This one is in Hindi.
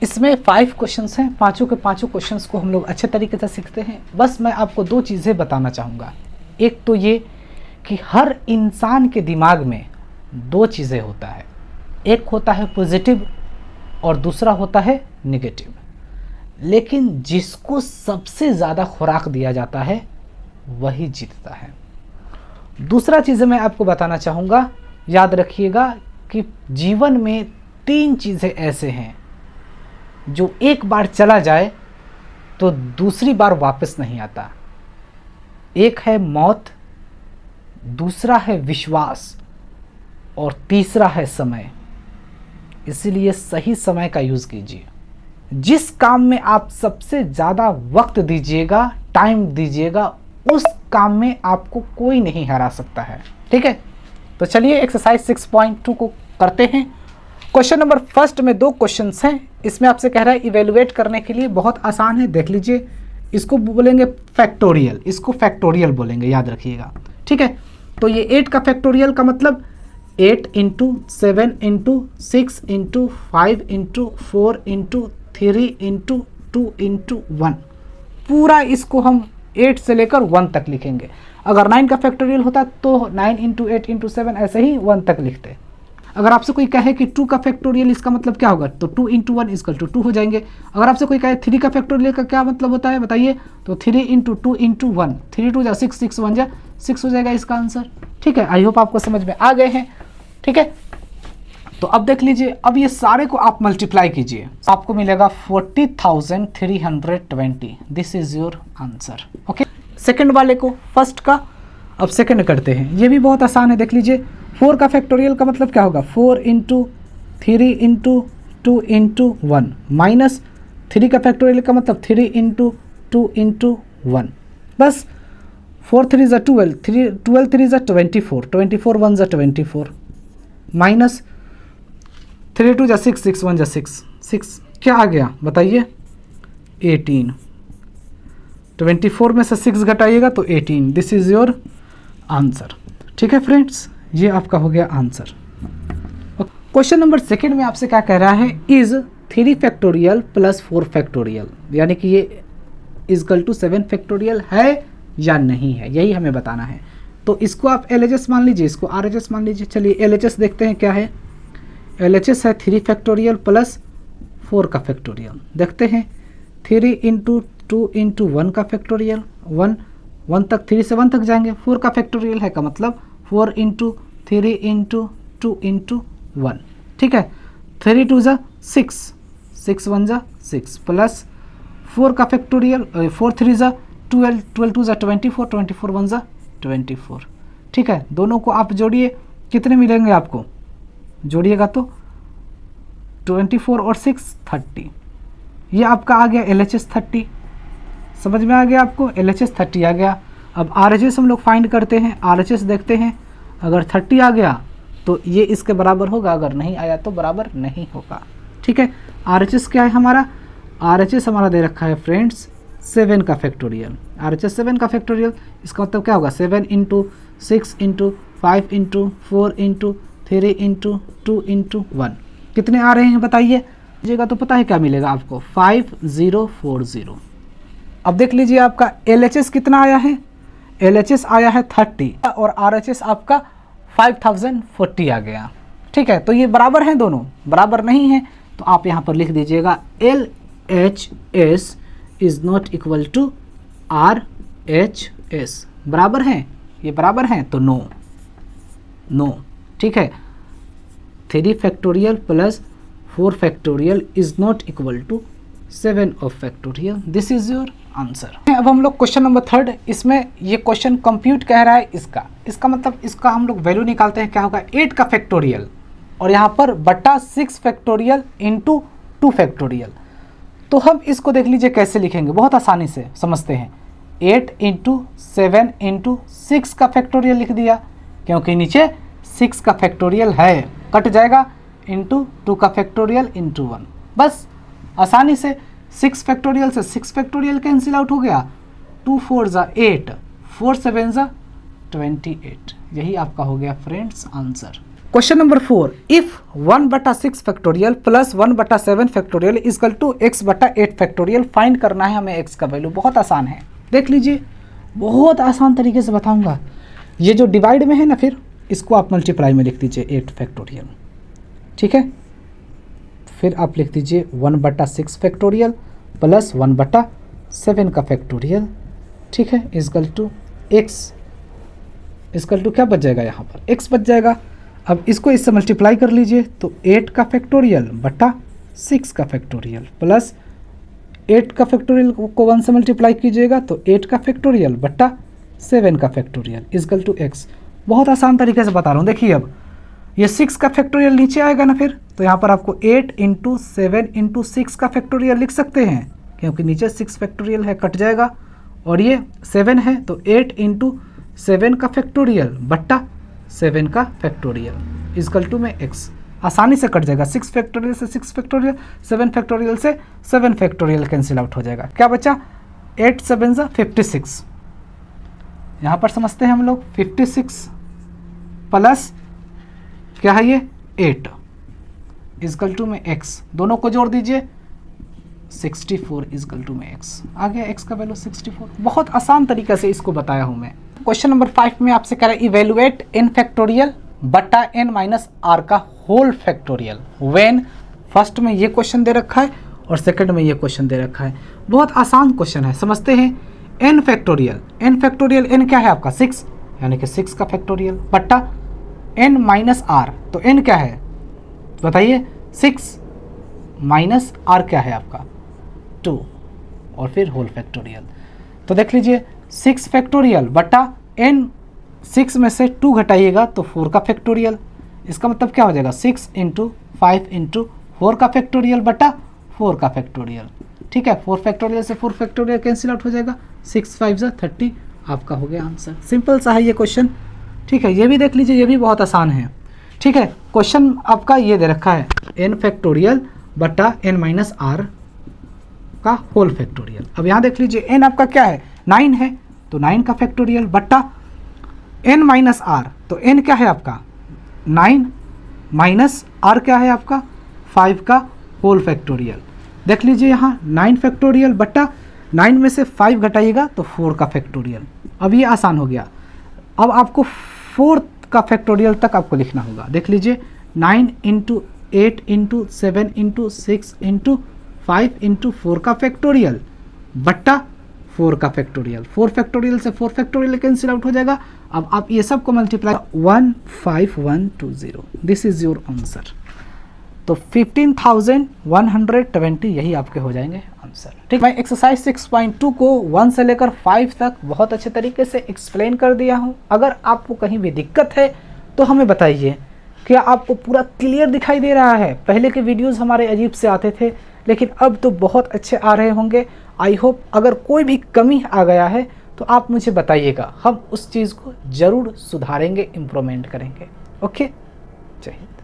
इसमें 5 क्वेश्चंस हैं, पांचों के पांचों क्वेश्चंस को हम लोग अच्छे तरीके से सीखते हैं। बस मैं आपको 2 चीज़ें बताना चाहूँगा। एक तो ये कि हर इंसान के दिमाग में 2 चीज़ें होता है, एक होता है पॉजिटिव और दूसरा होता है नेगेटिव। लेकिन जिसको सबसे ज़्यादा खुराक दिया जाता है वही जीतता है। दूसरा चीज़ मैं आपको बताना चाहूँगा, याद रखिएगा कि जीवन में 3 चीज़ें ऐसे हैं जो एक बार चला जाए तो दूसरी बार वापस नहीं आता। एक है मौत, दूसरा है विश्वास और तीसरा है समय। इसीलिए सही समय का यूज़ कीजिए। जिस काम में आप सबसे ज़्यादा वक्त दीजिएगा, टाइम दीजिएगा, उस काम में आपको कोई नहीं हरा सकता है। ठीक है, तो चलिए एक्सरसाइज 6.2 को करते हैं। क्वेश्चन नंबर फर्स्ट में 2 क्वेश्चंस हैं। इसमें आपसे कह रहा है इवेलुएट करने के लिए, बहुत आसान है, देख लीजिए। इसको बोलेंगे फैक्टोरियल, इसको फैक्टोरियल बोलेंगे, याद रखिएगा। ठीक है, तो ये 8 का फैक्टोरियल का मतलब 8 × 7 × 6 × 5 × 4 × 3 × 2 × 1, पूरा इसको हम 8 से लेकर 1 तक लिखेंगे। अगर 9 का फैक्टोरियल होता तो 9 × 8 × 7 ऐसे ही 1 तक लिखते। अगर आपसे कोई कहे कि 2 का फैक्टोरियल, इसका मतलब क्या होगा, तो 2 × 1 = 2 हो जाएंगे। अगर आपसे कोई कहे 3 का फैक्टोरियल का क्या मतलब होता है बताइए, तो 3 × 2 × 1, 3 × 2 = 6, 6 × 1 = 6 हो जाएगा इसका आंसर। ठीक है, आई होप आपको समझ में आ गए हैं। ठीक है, तो अब देख लीजिए, अब ये सारे को आप मल्टीप्लाई कीजिए, आपको मिलेगा 40,320। This is your answer. Okay, second वाले को फर्स्ट का अब सेकंड करते हैं। ये भी बहुत आसान है, देख लीजिए। 4 का फैक्टोरियल का मतलब क्या होगा, 4 × 3 × 2 × 1 माइनस 3 का फैक्टोरियल का मतलब 3 × 2 × 1। बस 4 3 = 12, 12 3 = 24, 24 1 = 24 माइनस 3 2 = 6, 6 1 = 6, 6 क्या आ गया बताइए, 18। 24 में से 6 घटाइएगा तो 18। This is your answer. ठीक है फ्रेंड्स, ये आपका हो गया आंसर। क्वेश्चन नंबर सेकंड में आपसे क्या कह रहा है, इज़ 3 फैक्टोरियल प्लस 4 फैक्टोरियल, यानी कि ये = 7 फैक्टोरियल है या नहीं है, यही हमें बताना है। तो इसको आप LHS मान लीजिए, इसको RHS मान लीजिए। चलिए LHS देखते हैं क्या है। LHS है 3 फैक्टोरियल प्लस 4 का फैक्टोरियल। देखते हैं, 3 × 2 × 1 का फैक्टोरियल, 1 1 तक, 3 से 1 तक जाएंगे। 4 का फैक्टोरियल है का मतलब 4 × 3 × 2 × 1। ठीक है, 3 2 = 6, 6 1 = 6 प्लस 4 का फैक्टोरियल, 4 3 = 12, 12 2 = 24, 24 1 = 24। ठीक है, दोनों को आप जोड़िए, कितने मिलेंगे आपको, जोड़िएगा तो 24 और 6 30। ये आपका आ गया LHS 30। समझ में आ गया आपको, LHS 30 आ गया। अब RHS हम लोग फाइंड करते हैं। RHS देखते हैं, अगर 30 आ गया तो ये इसके बराबर होगा, अगर नहीं आया तो बराबर नहीं होगा। ठीक है, RHS क्या है हमारा, RHS हमारा दे रखा है फ्रेंड्स 7 का फैक्टोरियल। RHS 7 का फैक्टोरियल, इसका मतलब क्या होगा, 7 × 6 × 5 × 4 × 3 × 2 × 1। कितने आ रहे हैं बताइए, लीजिएगा तो पता है क्या मिलेगा आपको, 5040। अब देख लीजिए आपका LHS कितना आया है, LHS आया है 30 और RHS आपका 5040 आ गया। ठीक है, तो ये बराबर हैं, दोनों बराबर नहीं हैं, तो आप यहाँ पर लिख दीजिएगा LHS is not equal to RHS। बराबर हैं, ये बराबर हैं तो नो, नो। ठीक है, 3 factorial plus 4 factorial is not equal to 7 of factorial. This is your answer. अब हम लोग क्वेश्चन नंबर 3, इसमें ये क्वेश्चन कंप्यूट कह रहा है इसका मतलब इसका हम लोग वैल्यू निकालते हैं, क्या होगा, 8 का फैक्टोरियल और यहाँ पर बटा 6 फैक्टोरियल × 2 फैक्टोरियल। तो हम इसको देख लीजिए कैसे लिखेंगे, बहुत आसानी से समझते हैं। 8 × 7 × 6 का फैक्टोरियल लिख दिया, क्योंकि नीचे 6 का फैक्टोरियल है, कट जाएगा, × 2 का फैक्टोरियल × 1। बस आसानी से 6 फैक्टोरियल से 6 फैक्टोरियल कैंसिल आउट हो गया, 2 4 = 8, 4 7 = 28। यही आपका हो गया friends answer. Question number 4, if 1/6 factorial plus 1/7 factorial equal to x/8 factorial find करना है हमें x का वैल्यू। बहुत आसान है, देख लीजिए, बहुत आसान तरीके से बताऊंगा। ये जो डिवाइड में है ना, फिर इसको आप मल्टीप्लाई में लिख दीजिए 8 फैक्टोरियल, ठीक है। फिर आप लिख दीजिए 1/6 फैक्टोरियल प्लस 1/7 का फैक्टोरियल, ठीक है, equal to x, equal to क्या बच जाएगा, यहाँ पर x बच जाएगा। अब इसको इससे मल्टीप्लाई कर लीजिए तो 8 का फैक्टोरियल बटा 6 का फैक्टोरियल प्लस 8 का फैक्टोरियल को 1 से मल्टीप्लाई कीजिएगा तो 8 का फैक्टोरियल बटा 7 का फैक्टोरियल इजकल टू x। बहुत आसान तरीके से बता रहा हूँ। देखिए अब ये 6 का फैक्टोरियल नीचे आएगा ना, फिर तो यहाँ पर आपको 8 × 7 × 6 का फैक्टोरियल लिख सकते हैं, क्योंकि नीचे 6 फैक्टोरियल है, कट जाएगा, और ये 7 है तो 8 × 7 का फैक्टोरियल बट्टा 7 का फैक्टोरियल इजकल टू में x। आसानी से कट जाएगा, 6 फैक्टोरियल से 6 फैक्टोरियल, 7 फैक्टोरियल से 7 फैक्टोरियल कैंसिल आउट हो जाएगा। क्या बचा, 8 × 7 = 56। यहाँ पर समझते हैं हम लोग 56 प्लस क्या है ये 8 इजकल टू में x, दोनों को जोड़ दीजिए 64 इजकल टू में x। आ गया x का वैल्यू 64। बहुत आसान तरीके से इसको बताया हूँ मैं। क्वेश्चन नंबर 5 में आपसे कह रहा है इवेलुएट n फैक्टोरियल बटा n माइनस r का होल फैक्टोरियल व्हेन। फर्स्ट में ये क्वेश्चन दे रखा है और सेकंड में ये क्वेश्चन दे रखा है। बहुत आसान क्वेश्चन है, समझते हैं। n factorial, n factorial n क्या है आपका 6, यानी कि 6 का फैक्टोरियल बटा n माइनस r, तो n क्या है बताइए, 6 माइनस r क्या है आपका 2, और फिर होल फैक्टोरियल। तो देख लीजिए 6 फैक्टोरियल बटा n, 6 में से 2 घटाइएगा तो 4 का फैक्टोरियल, इसका मतलब क्या हो जाएगा 6 × 5 × 4 का फैक्टोरियल बटा 4 का फैक्टोरियल, ठीक है। 4 फैक्टोरियल से 4 फैक्टोरियल कैंसिल आउट हो जाएगा, 6 × 5 = 30, आपका हो गया आंसर। सिंपल सा है ये क्वेश्चन, ठीक है। ये भी देख लीजिए, ये भी बहुत आसान है, ठीक है। क्वेश्चन आपका ये दे रखा है n फैक्टोरियल बटा n माइनस r का होल फैक्टोरियल। अब यहाँ देख लीजिए n आपका क्या है 9 है, तो 9 का फैक्टोरियल बटा n माइनस r, तो n क्या है आपका 9 माइनस r क्या है आपका 5 का होल फैक्टोरियल। देख लीजिए यहाँ 9 फैक्टोरियल बटा 9 में से 5 घटाइएगा तो 4 का फैक्टोरियल। अब ये आसान हो गया। अब आपको 4 का फैक्टोरियल तक आपको लिखना होगा। देख लीजिए 9 × 8 × 7 × 6 × 5 × 4 का फैक्टोरियल बट्टा 4 का फैक्टोरियल। 4 फैक्टोरियल से 4 फैक्टोरियल कैंसिल आउट हो जाएगा। अब आप ये सब को multiply 15120, this is your answer. तो 15,120 यही आपके हो जाएंगे आंसर, ठीक। मैं एक्सरसाइज 6.2 को 1 से लेकर 5 तक बहुत अच्छे तरीके से एक्सप्लेन कर दिया हूँ। अगर आपको कहीं भी दिक्कत है तो हमें बताइए। क्या आपको पूरा क्लियर दिखाई दे रहा है? पहले के वीडियोस हमारे अजीब से आते थे, लेकिन अब तो बहुत अच्छे आ रहे होंगे। आई होप अगर कोई भी कमी आ गया है तो आप मुझे बताइएगा, हम उस चीज़ को ज़रूर सुधारेंगे, इम्प्रूवमेंट करेंगे। ओके, जय हिंद।